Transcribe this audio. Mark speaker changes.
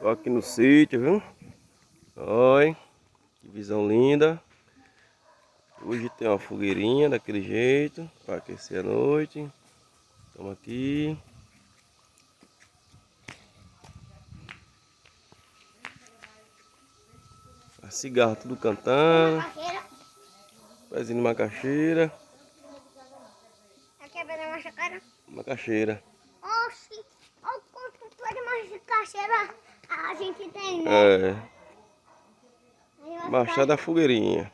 Speaker 1: Tô aqui no sítio, viu? Olha, que visão linda. Hoje tem uma fogueirinha daquele jeito, para aquecer a noite. Estamos aqui. A cigarra tudo cantando. Pezinho de macaxeira.
Speaker 2: Aqui é a macaxeira.
Speaker 1: Macaxeira.
Speaker 2: Oxi, olha o quanto de macaxeira a gente tem, né?
Speaker 1: É. Baixar da fogueirinha.